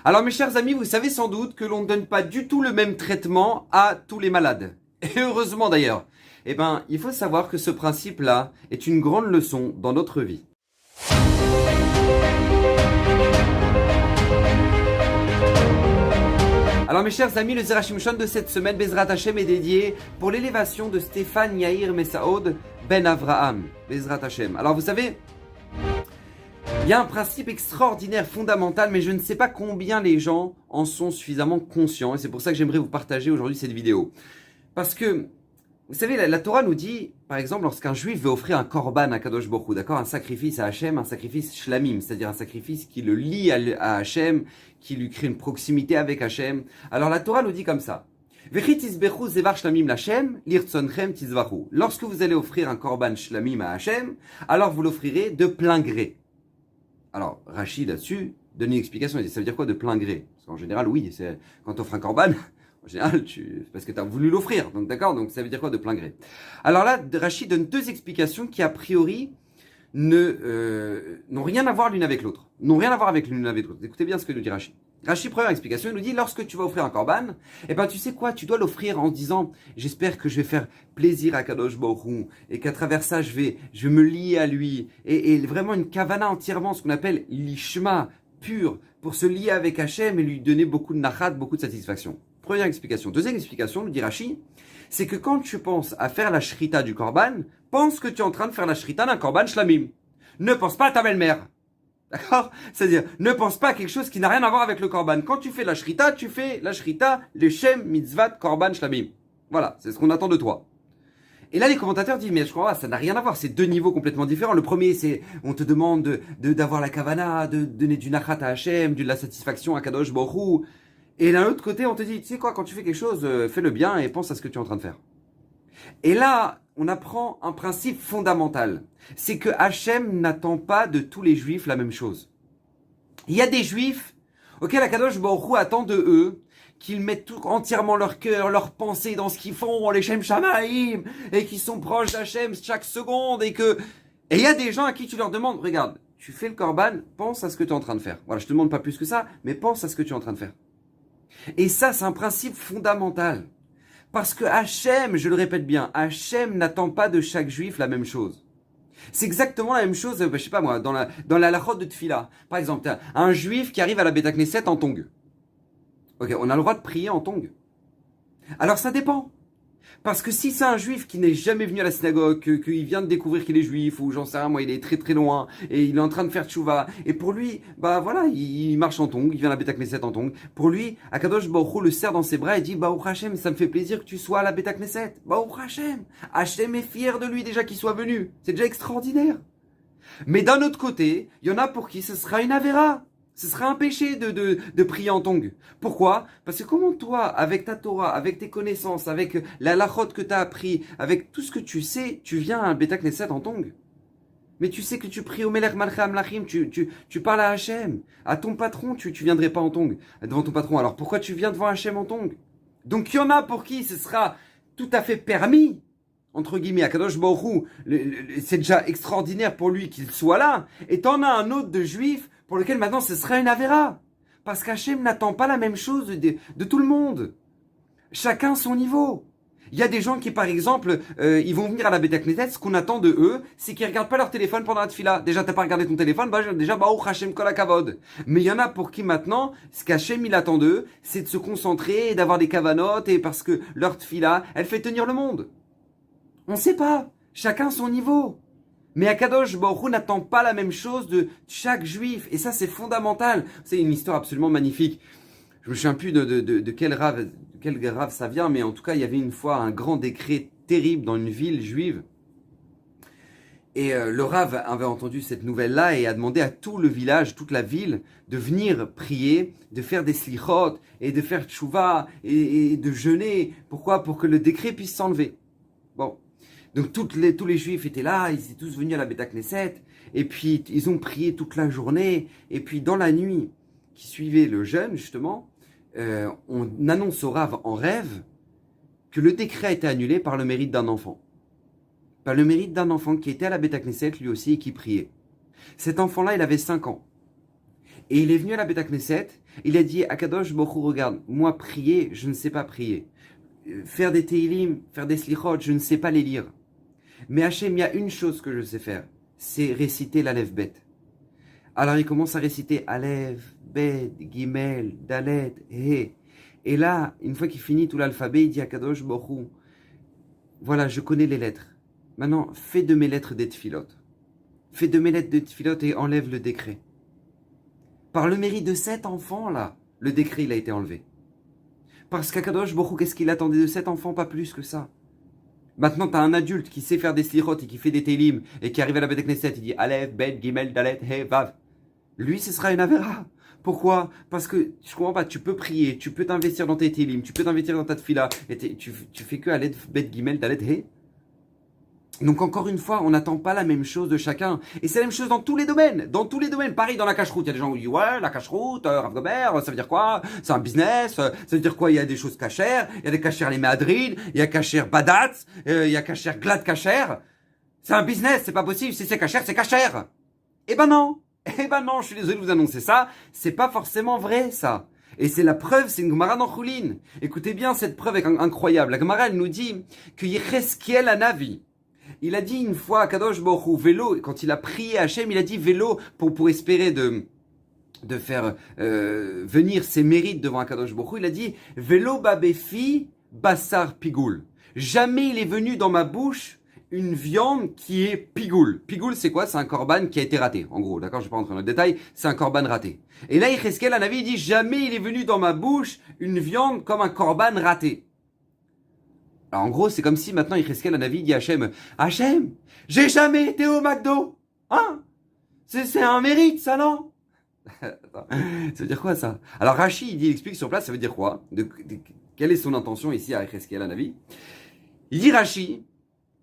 Alors mes chers amis, vous savez sans doute que l'on ne donne pas du tout le même traitement à tous les malades. Et heureusement d'ailleurs. Eh bien, il faut savoir que ce principe-là est une grande leçon dans notre vie. Alors mes chers amis, le Zerachim Shon de cette semaine, Bezrat Hashem, est dédié pour l'élévation de Stéphane Yair Messaoud Ben Avraham. Bezrat Hashem. Alors vous savez, il y a un principe extraordinaire, fondamental, mais je ne sais pas combien les gens en sont suffisamment conscients. Et c'est pour ça que j'aimerais vous partager aujourd'hui cette vidéo. Parce que, vous savez, la Torah nous dit, par exemple, lorsqu'un juif veut offrir un korban à Kadosh Baruch Hu, d'accord, un sacrifice à Hachem, un sacrifice shlamim, c'est-à-dire un sacrifice qui le lie à Hachem, qui lui crée une proximité avec Hachem. Alors la Torah nous dit comme ça. Lorsque vous allez offrir un korban shlamim à Hachem, alors vous l'offrirez de plein gré. Alors, Rashi, là-dessus, donne une explication. Il dit, ça veut dire quoi de plein gré? Parce qu'en général, oui, c'est quand tu offres un korban, en général, c'est parce que tu as voulu l'offrir. Donc, d'accord? Donc, ça veut dire quoi de plein gré? Alors là, Rashi donne deux explications qui, a priori, n'ont rien à voir l'une avec l'autre. N'ont rien à voir avec l'une avec l'autre. Écoutez bien ce que nous dit Rashi. Rashi, première explication, il nous dit, lorsque tu vas offrir un korban, eh ben, tu sais quoi, tu dois l'offrir en disant, j'espère que je vais faire plaisir à Kadosh Baruch Hu, et qu'à travers ça, je vais me lier à lui, et vraiment une kavana entièrement, ce qu'on appelle l'ishma, pur, pour se lier avec Hachem et lui donner beaucoup de nachat, beaucoup de satisfaction. Première explication. Deuxième explication, nous dit Rashi, c'est que quand tu penses à faire la shrita du korban, pense que tu es en train de faire la shrita d'un korban shlamim. Ne pense pas à ta belle-mère. D'accord? C'est-à-dire, ne pense pas à quelque chose qui n'a rien à voir avec le korban. Quand tu fais la shrita, leshem mitzvat korban shlamim. Voilà, c'est ce qu'on attend de toi. Et là, les commentateurs disent, mais je crois pas, ça n'a rien à voir, c'est deux niveaux complètement différents. Le premier, c'est, on te demande d'avoir la kavana, de donner du nachat à Hachem, de la satisfaction à Kadosh Baruch Hu. Et d'un autre côté, on te dit, tu sais quoi, quand tu fais quelque chose, fais-le bien et pense à ce que tu es en train de faire. Et là, on apprend un principe fondamental. C'est que Hachem n'attend pas de tous les juifs la même chose. Il y a des juifs auxquels Akadosh Baruch Hu attend de eux qu'ils mettent entièrement leur cœur, leur pensée dans ce qu'ils font, les Shem Shamaïm, et qui sont proches d'Hachem chaque seconde, et il y a des gens à qui tu leur demandes, regarde, tu fais le korban, pense à ce que tu es en train de faire. Voilà, je te demande pas plus que ça, mais pense à ce que tu es en train de faire. Et ça, c'est un principe fondamental. Parce que Hachem, je le répète bien, Hachem n'attend pas de chaque juif la même chose. C'est exactement la même chose, je sais pas moi, dans la lachot de Tfila. Par exemple, t'as un juif qui arrive à la Beit Knesset en tong. Ok, on a le droit de prier en tong. Alors ça dépend. Parce que si c'est un juif qui n'est jamais venu à la synagogue, qu'il vient de découvrir qu'il est juif, ou j'en sais rien, moi, il est très très loin, et il est en train de faire tchouva, et pour lui, bah voilà, il marche en tong, il vient à la Beit Knesset en tong. Pour lui, Akadosh Baruch Hu le serre dans ses bras et dit, Baruch Hashem, ça me fait plaisir que tu sois à la Beit Knesset. Baruch Hashem. Hashem est fier de lui déjà qu'il soit venu. C'est déjà extraordinaire. Mais d'un autre côté, il y en a pour qui ce sera une avéra. Ce sera un péché de prier en tong. Pourquoi? Parce que comment toi, avec ta Torah, avec tes connaissances, avec la lachot que tu as appris, avec tout ce que tu sais, tu viens à un Beit Knesset en tong. Mais tu sais que tu pries au Melech Malchei Amlachim, tu parles à Hachem, à ton patron, tu viendrais pas en tong devant ton patron. Alors pourquoi tu viens devant Hachem en tong? Donc il y en a pour qui ce sera tout à fait permis, entre guillemets, à Kadosh Baruch Hu, c'est déjà extraordinaire pour lui qu'il soit là. Et t'en as un autre de juif pour lequel maintenant ce sera une avéra. Parce qu'Hachem n'attend pas la même chose de tout le monde. Chacun son niveau. Il y a des gens qui, par exemple, ils vont venir à la Beit Knesset, ce qu'on attend de eux, c'est qu'ils regardent pas leur téléphone pendant la tfila. Déjà, t'as pas regardé ton téléphone, bah déjà, Baruch Hashem kol hakavod. Mais il y en a pour qui maintenant, ce qu'Hachem il attend d'eux, c'est de se concentrer et d'avoir des kavanot, et parce que leur tfila, elle fait tenir le monde. On sait pas. Chacun son niveau. Mais Akadosh Baruch Hu n'attend pas la même chose de chaque juif. Et ça, c'est fondamental. C'est une histoire absolument magnifique. Je me souviens plus de quel rave ça vient, mais en tout cas, il y avait une fois un grand décret terrible dans une ville juive. Et le Rav avait entendu cette nouvelle-là et a demandé à tout le village, toute la ville, de venir prier, de faire des slichot, et de faire tchouva, et de jeûner. Pourquoi? Pour que le décret puisse s'enlever. Bon. Donc tous les juifs étaient là, ils étaient tous venus à la Beit Knesset, et puis ils ont prié toute la journée, et puis dans la nuit qui suivait le jeûne, justement, on annonce au Rav en rêve que le décret a été annulé par le mérite d'un enfant. Par le mérite d'un enfant qui était à la Beit Knesset lui aussi et qui priait. Cet enfant-là, il avait 5 ans. Et il est venu à la Beit Knesset, Il a dit, Akadosh Baruch Hu, regarde, moi prier, je ne sais pas prier. Faire des Teilim, faire des Slichot, je ne sais pas les lire. Mais Hachem, il y a une chose que je sais faire, c'est réciter l'Aleph Bet. Alors il commence à réciter Aleph, Bet, Gimel, Dalet, He. Et là, une fois qu'il finit tout l'alphabet, il dit à Kadosh Baruch Hu, voilà, je connais les lettres. Maintenant, fais de mes lettres des tfilotes. Fais de mes lettres des tfilotes et enlève le décret. Par le mérite de cet enfant-là, le décret il a été enlevé. Parce qu'Akadosh Baruch Hu, qu'est-ce qu'il attendait de cet enfant? Pas plus que ça. Maintenant, tu as un adulte qui sait faire des slichot et qui fait des télim et qui arrive à la Beth Knesset, il dit Aleph, Bet, Gimel, Dalet, He, Vav. Lui, ce sera une avéra. Pourquoi? Parce que, je comprends pas, tu peux prier, tu peux t'investir dans tes télim, tu peux t'investir dans ta tfila, et tu fais que Aleph, Bet, Gimel, Dalet, He. Donc encore une fois, on n'attend pas la même chose de chacun. Et c'est la même chose dans tous les domaines. Dans tous les domaines. Pareil, dans la cache-route, il y a des gens qui disent, ouais, la cache-route, Rav Gobert, ça veut dire quoi? C'est un business, ça veut dire quoi? Il y a des choses cachères, il y a des cachères les méadrines, il y a cachères badat, il y a cachères glad cachères. C'est un business, c'est pas possible. Si c'est cachère, c'est cachère. Eh ben non. Eh ben non, je suis désolé de vous annoncer ça. C'est pas forcément vrai, ça. Et c'est la preuve, c'est une Gemara dans Choulin. Écoutez bien cette preuve incroyable. La Gemara, elle nous dit que Yecheskiel Hanavi, il a dit une fois à Kadosh Baruch Hu, vélo, quand il a prié à Hachem, il a dit vélo pour espérer de faire venir ses mérites devant Kadosh Baruch Hu. Il a dit vélo babéfi bassar pigoul. Jamais il est venu dans ma bouche une viande qui est pigoul. Pigoul, c'est quoi? C'est un korban qui a été raté. En gros, d'accord, je ne vais pas rentrer dans le détail, c'est un korban raté. Et là, Yecheskel, un avis, il dit jamais il est venu dans ma bouche une viande comme un korban raté. Alors en gros, c'est comme si maintenant Yecheskel, un avis, dit à Hachem, Hachem, j'ai jamais été au McDo. Hein? C'est un mérite, ça, non? Ça veut dire quoi, ça? Alors Rashi, il explique sur place, ça veut dire quoi? Quelle est son intention ici à Yecheskel, un avis? Il dit Rashi,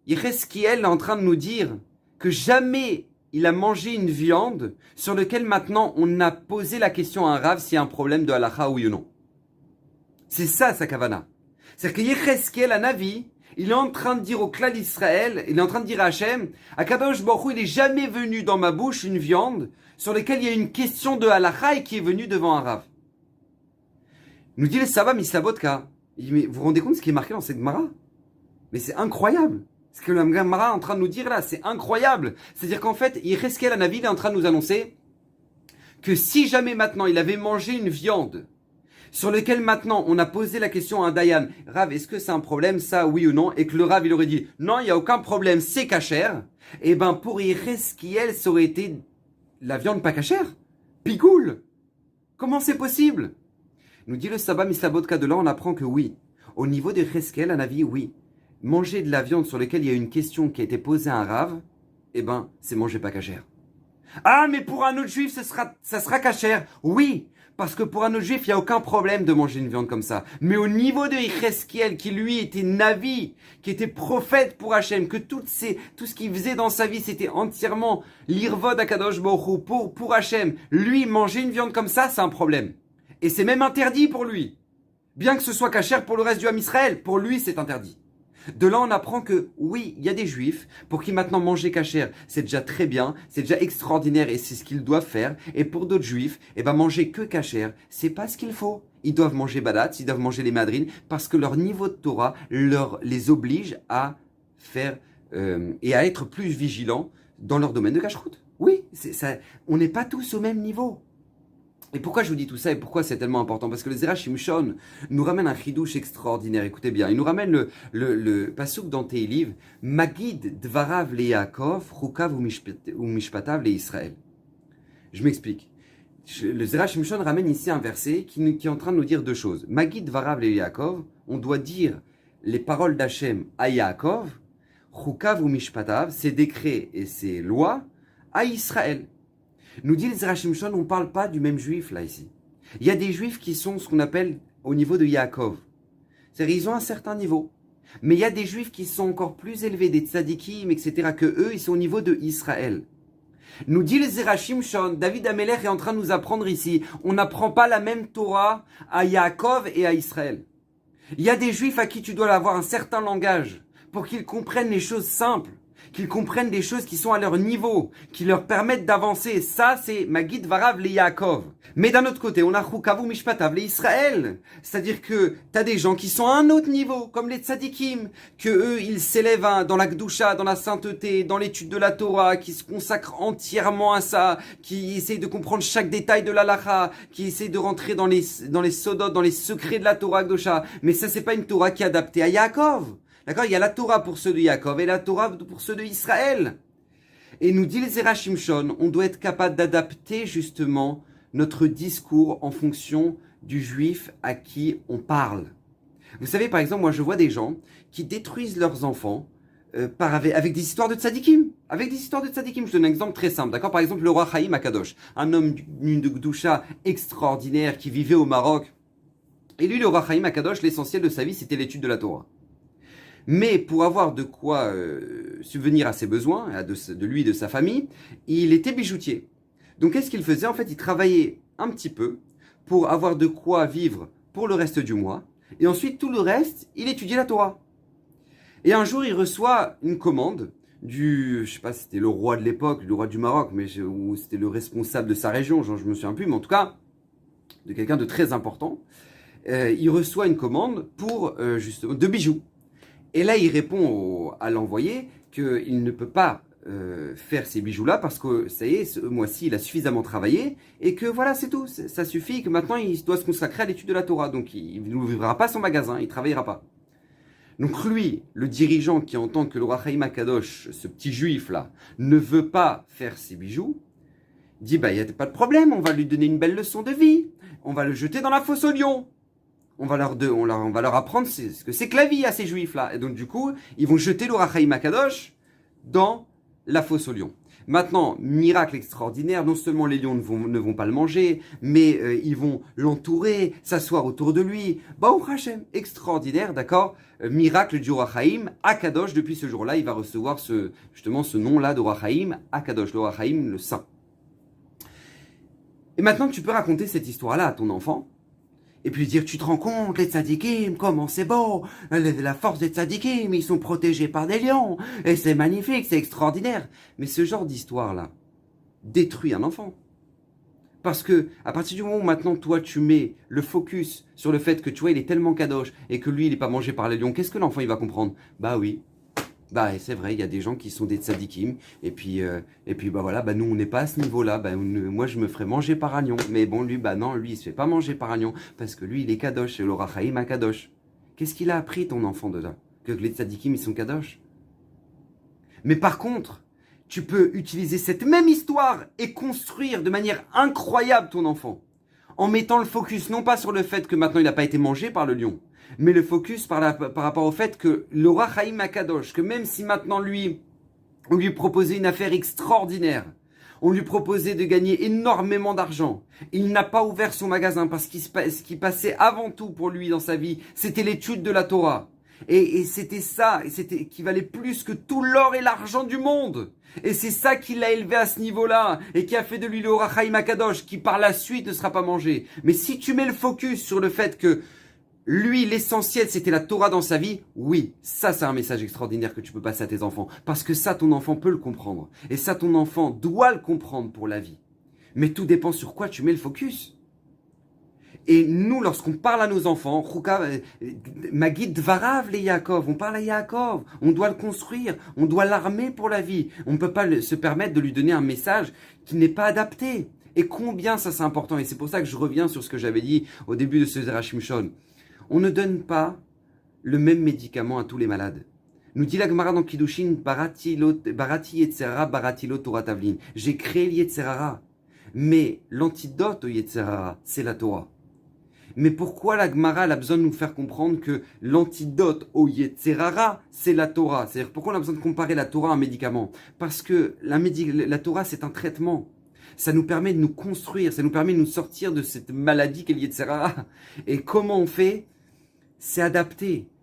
Yecheskel est en train de nous dire que jamais il a mangé une viande sur laquelle maintenant on a posé la question à un Rav s'il y a un problème de halacha oui ou non. C'est ça sa kavana. C'est-à-dire que Yecheskel, un avis, il est en train de dire au clan d'Israël, il est en train de dire à Hachem, à Kadosh Baruch Hu, il n'est jamais venu dans ma bouche une viande sur laquelle il y a une question de halacha et qui est venue devant un Rav. Nous dit le Saba Mislabotka. Il dit, mais vous vous rendez compte de ce qui est marqué dans cette Gemara? Mais c'est incroyable. Ce que la Gemara est en train de nous dire là, c'est incroyable. C'est-à-dire qu'en fait, Yecheskel, un avis, il est en train de nous annoncer que si jamais maintenant il avait mangé une viande sur lequel maintenant on a posé la question à un Dayan, Rav, est-ce que c'est un problème, ça, oui ou non? Et que le Rav, il aurait dit, non, il n'y a aucun problème, c'est cachère. Et ben, pour Yecheskel, ça aurait été la viande pas cachère. Pigoule. Comment c'est possible? Nous dit le Saba Mislabotka, de là, on apprend que oui. Au niveau de Yecheskel, un avis, oui. Manger de la viande sur laquelle il y a une question qui a été posée à un Rav, eh ben, c'est manger pas cachère. Ah, mais pour un autre juif, ça sera cachère. Oui, parce que pour un autre juif, il n'y a aucun problème de manger une viande comme ça. Mais au niveau de Yecheskel, qui lui était Navi, qui était prophète pour Hachem, que tout ce qu'il faisait dans sa vie, c'était entièrement l'irvod Akadosh Baruch Hu pour Hachem. Lui, manger une viande comme ça, c'est un problème. Et c'est même interdit pour lui. Bien que ce soit cachère pour le reste du Ham Israël, pour lui, c'est interdit. De là, on apprend que oui, il y a des juifs pour qui maintenant manger cachère, c'est déjà très bien, c'est déjà extraordinaire et c'est ce qu'ils doivent faire. Et pour d'autres juifs, eh ben, manger que cachère, c'est pas ce qu'il faut. Ils doivent manger badat, ils doivent manger les madrines parce que leur niveau de Torah les oblige à faire et à être plus vigilants dans leur domaine de cacheroute. Oui, ça, on n'est pas tous au même niveau. Et pourquoi je vous dis tout ça et pourquoi c'est tellement important? Parce que le Zera Shimshon nous ramène un chidouche extraordinaire. Écoutez bien, il nous ramène le pasouk dans Teiliv, Magid dvarav le Yaakov, chukav ou mishpatav le Israël. Je m'explique. Le Zera Shimshon ramène ici un verset qui est en train de nous dire deux choses. Magid dvarav le Yaakov, on doit dire les paroles d'Hachem à Yaakov, chukav ou mishpatav, ses décrets et ses lois à Israël. Nous dit les Zera Shimshon, on ne parle pas du même juif là ici. Il y a des juifs qui sont ce qu'on appelle au niveau de Yaakov. C'est-à-dire ils ont un certain niveau. Mais il y a des juifs qui sont encore plus élevés, des tzadikim, etc., que eux, ils sont au niveau de Israël. Nous dit les Zera Shimshon, David Amelech est en train de nous apprendre ici, on n'apprend pas la même Torah à Yaakov et à Israël. Il y a des juifs à qui tu dois avoir un certain langage pour qu'ils comprennent les choses simples. qu'ils comprennent des choses qui sont à leur niveau, qui leur permettent d'avancer. Ça, c'est Magid Varav le Yaakov. Mais d'un autre côté, on a Chukavu Mishpatav le Israël. C'est-à-dire que t'as des gens qui sont à un autre niveau, comme les tzadikim, que eux, ils s'élèvent dans la Gdusha, dans la sainteté, dans l'étude de la Torah, qui se consacrent entièrement à ça, qui essayent de comprendre chaque détail de l'Halacha, qui essayent de rentrer dans les sodot, dans les secrets de la Torah Gdusha. Mais ça, c'est pas une Torah qui est adaptée à Yaakov. D'accord? Il y a la Torah pour ceux de Yaakov et la Torah pour ceux de Israël. Et nous dit les Zera Shimshon, on doit être capable d'adapter justement notre discours en fonction du juif à qui on parle. Vous savez, par exemple, moi je vois des gens qui détruisent leurs enfants avec des histoires de tzadikim. Avec des histoires de tzadikim. Je donne un exemple très simple, d'accord? Par exemple, le roi Chaim Akadosh, un homme d'une Gdusha extraordinaire qui vivait au Maroc. Et lui, le roi Chaim Akadosh, l'essentiel de sa vie, c'était l'étude de la Torah. Mais pour avoir de quoi subvenir à ses besoins, de lui et de sa famille, il était bijoutier. Donc qu'est-ce qu'il faisait? En fait, il travaillait un petit peu pour avoir de quoi vivre pour le reste du mois. Et ensuite, tout le reste, il étudiait la Torah. Et un jour, il reçoit une commande je sais pas si c'était le roi de l'époque, le roi du Maroc, ou c'était le responsable de sa région, je me souviens plus, mais en tout cas, de quelqu'un de très important. Il reçoit une commande pour, justement, de bijoux. Et là, il répond à l'envoyé qu'il ne peut pas faire ces bijoux-là parce que, ça y est, ce mois-ci, il a suffisamment travaillé et que voilà, c'est tout. Ça suffit, que maintenant, il doit se consacrer à l'étude de la Torah. Donc, il n'ouvrira pas son magasin, il ne travaillera pas. Donc, lui, le dirigeant qui entend que le roi Chaim Akadosh, ce petit juif-là, ne veut pas faire ses bijoux, dit, bah, il n'y a pas de problème, on va lui donner une belle leçon de vie. On va le jeter dans la fosse aux lions. On va leur apprendre ce que c'est que la vie à ces juifs-là. Et donc, du coup, ils vont jeter le roi Chaim Akadosh dans la fosse aux lions. Maintenant, miracle extraordinaire, non seulement les lions ne vont pas le manger, mais ils vont l'entourer, s'asseoir autour de lui. Baruch Hashem, extraordinaire, d'accord? Miracle du roi Chaim Akadosh, depuis ce jour-là, il va recevoir ce nom-là de roi Chaim Akadosh, le roi Chaim, le saint. Et maintenant, tu peux raconter cette histoire-là à ton enfant, et puis dire, tu te rends compte, les tzadikim, comment c'est beau, la force des tzadikim, ils sont protégés par des lions, et c'est magnifique, c'est extraordinaire. Mais ce genre d'histoire-là détruit un enfant. Parce que, à partir du moment où maintenant, toi, tu mets le focus sur le fait que, tu vois, il est tellement kadosh, et que lui, il n'est pas mangé par les lions, qu'est-ce que l'enfant, il va comprendre? Bah oui. Bah c'est vrai, il y a des gens qui sont des tzadikim, et puis bah voilà, bah nous on n'est pas à ce niveau-là, bah moi je me ferais manger par un lion, mais bon lui, bah non, lui il se fait pas manger par un lion, parce que lui il est kadosh, et le roi Chaim a kadosh. Qu'est-ce qu'il a appris ton enfant de là? Que les tzadikim ils sont kadosh? Mais par contre, tu peux utiliser cette même histoire et construire de manière incroyable ton enfant, en mettant le focus non pas sur le fait que maintenant il n'a pas été mangé par le lion, mais le focus par rapport au fait que le roi Chaim Akadosh, que même si maintenant on lui proposait une affaire extraordinaire, on lui proposait de gagner énormément d'argent, il n'a pas ouvert son magasin parce que ce qui passait avant tout pour lui dans sa vie, c'était l'étude de la Torah. Et c'était ça, qui valait plus que tout l'or et l'argent du monde. Et c'est ça qui l'a élevé à ce niveau-là, et qui a fait de lui le roi Chaim Akadosh, qui par la suite ne sera pas mangé. Mais si tu mets le focus sur le fait que lui, l'essentiel, c'était la Torah dans sa vie, oui, ça c'est un message extraordinaire que tu peux passer à tes enfants. Parce que ça, ton enfant peut le comprendre. Et ça, ton enfant doit le comprendre pour la vie. Mais tout dépend sur quoi tu mets le focus. Et nous, lorsqu'on parle à nos enfants, Magid Dvarav les Yaakov, on parle à Yaakov, on doit le construire, on doit l'armer pour la vie. On ne peut pas se permettre de lui donner un message qui n'est pas adapté. Et combien ça c'est important. Et c'est pour ça que je reviens sur ce que j'avais dit au début de ce Zera Shimshon. On ne donne pas le même médicament à tous les malades. Nous dit la Gemara dans Kiddushin, Barati Yetzerara, Barati lo Torah Tavlin. J'ai créé l'Yetzerara. Mais l'antidote au Yetzerara, c'est la Torah. Mais pourquoi la Gemara a besoin de nous faire comprendre que l'antidote au Yetzerara, c'est la Torah? C'est-à-dire, pourquoi on a besoin de comparer la Torah à un médicament? Parce que la Torah, c'est un traitement. Ça nous permet de nous construire, ça nous permet de nous sortir de cette maladie qu'est le Yetzerara. Et comment on fait? C'est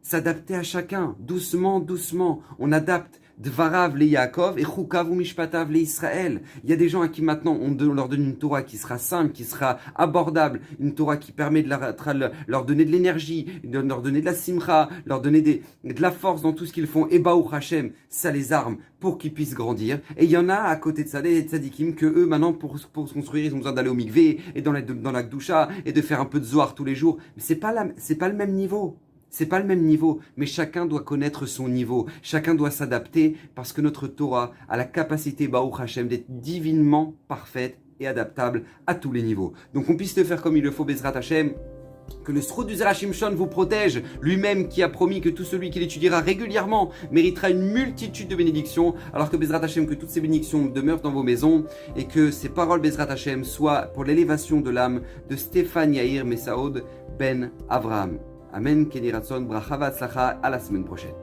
s'adapter à chacun, doucement, doucement. On adapte Dvarav le Yaakov et Chukav ou Mishpatav le Israël. Il y a des gens à qui maintenant on leur donne une Torah qui sera simple, qui sera abordable, une Torah qui permet de leur donner de l'énergie, de leur donner de la simcha, leur donner de la force dans tout ce qu'ils font. Et Baruch Hashem, ça les arme pour qu'ils puissent grandir. Et il y en a à côté de ça des tzadikim que eux maintenant pour se construire ils ont besoin d'aller au mikvé et dans la gdoucha et de faire un peu de zohar tous les jours. Mais c'est pas le même niveau. C'est pas le même niveau, mais chacun doit connaître son niveau, chacun doit s'adapter parce que notre Torah a la capacité, Baruch Hashem, d'être divinement parfaite et adaptable à tous les niveaux. Donc on puisse le faire comme il le faut, Bezrat Hashem. Que le Srout du Zera Shimshon vous protège, lui-même qui a promis que tout celui qui l'étudiera régulièrement méritera une multitude de bénédictions, alors que Bezrat Hashem, que toutes ces bénédictions demeurent dans vos maisons, et que ces paroles Bezrat Hashem soient pour l'élévation de l'âme de Stéphane Yair Messaoud Ben Avraham. Amen, Kenny Ratson, Bracha Vatzlacha, à la semaine prochaine.